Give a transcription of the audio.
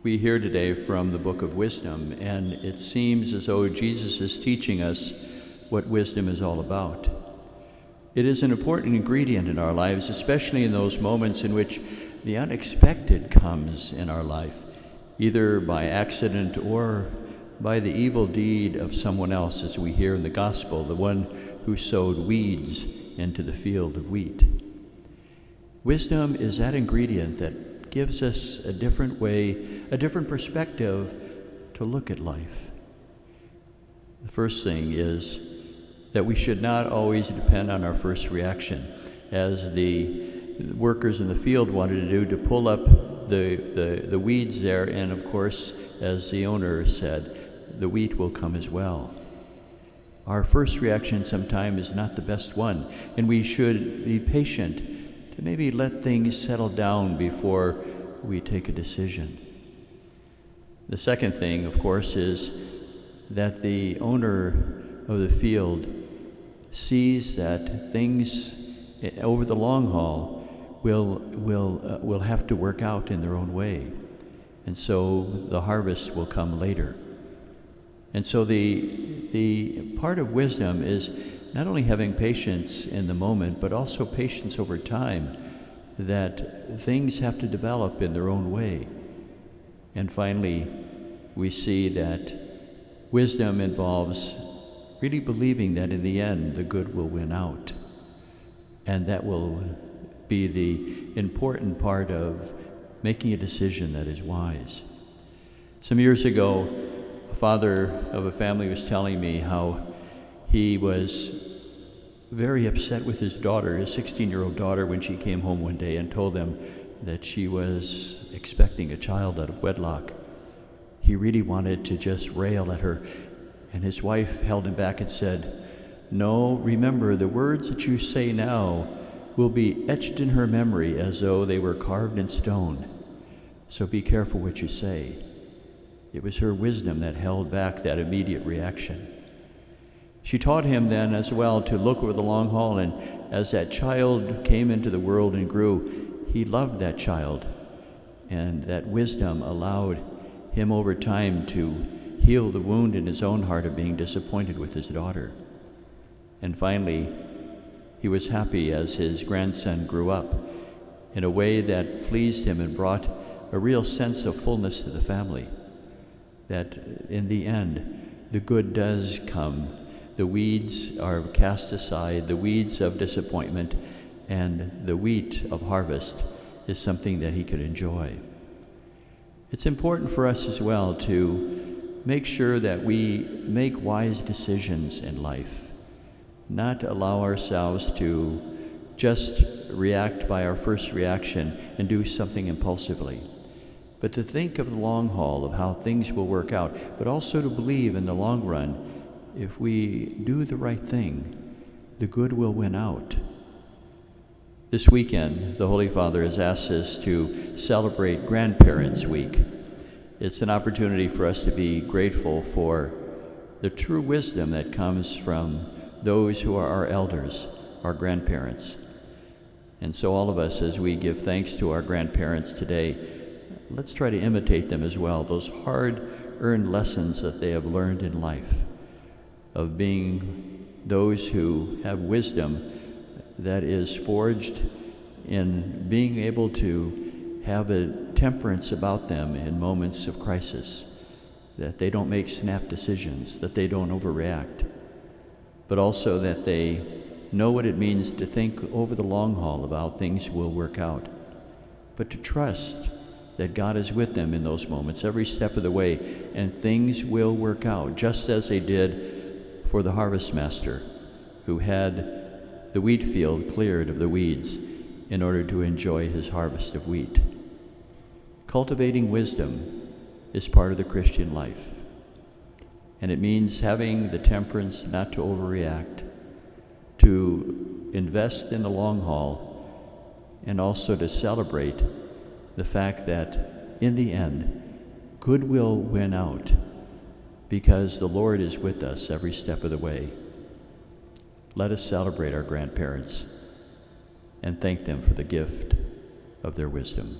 We hear today from the Book of Wisdom, and it seems as though Jesus is teaching us what wisdom is all about. It is an important ingredient in our lives, especially in those moments in which the unexpected comes in our life, either by accident or by the evil deed of someone else, as we hear in the Gospel, the one who sowed weeds into the field of wheat. Wisdom is that ingredient that gives us a different way, a different perspective to look at life. The first thing is that we should not always depend on our first reaction, as the workers in the field wanted to do, to pull up the weeds there, and of course, as the owner said, the wheat will come as well. Our first reaction sometimes is not the best one, and we should be patient to maybe let things settle down before we take a decision. The second thing, of course, is that the owner of the field sees that things over the long haul will have to work out in their own way, and so the harvest will come later. And so the part of wisdom is not only having patience in the moment, but also patience over time, that things have to develop in their own way. And finally, we see that wisdom involves really believing that in the end the good will win out. And that will be the important part of making a decision that is wise. Some years ago, a father of a family was telling me how he was very upset with his daughter, his 16-year-old daughter, when she came home one day and told them that she was expecting a child out of wedlock. He really wanted to just rail at her, and his wife held him back and said, "No, remember, the words that you say now will be etched in her memory as though they were carved in stone. So be careful what you say." It was her wisdom that held back that immediate reaction. She taught him then as well to look over the long haul, and as that child came into the world and grew, he loved that child, and that wisdom allowed him over time to heal the wound in his own heart of being disappointed with his daughter. And finally, he was happy as his grandson grew up in a way that pleased him and brought a real sense of fullness to the family, that in the end, the good does come. The weeds are cast aside, the weeds of disappointment, and the wheat of harvest is something that he could enjoy. It's important for us as well to make sure that we make wise decisions in life, not allow ourselves to just react by our first reaction and do something impulsively, but to think of the long haul of how things will work out, but also to believe in the long run, if we do the right thing, the good will win out. This weekend, the Holy Father has asked us to celebrate Grandparents' Week. It's an opportunity for us to be grateful for the true wisdom that comes from those who are our elders, our grandparents. And so all of us, as we give thanks to our grandparents today, let's try to imitate them as well, those hard-earned lessons that they have learned in life, of being those who have wisdom that is forged in being able to have a temperance about them in moments of crisis, that they don't make snap decisions, that they don't overreact, but also that they know what it means to think over the long haul about how things will work out, but to trust that God is with them in those moments, every step of the way, and things will work out, just as they did for the harvest master who had the wheat field cleared of the weeds in order to enjoy his harvest of wheat. Cultivating wisdom is part of the Christian life, and it means having the temperance not to overreact, to invest in the long haul, and also to celebrate the fact that in the end, good will win out, because the Lord is with us every step of the way. Let us celebrate our grandparents and thank them for the gift of their wisdom.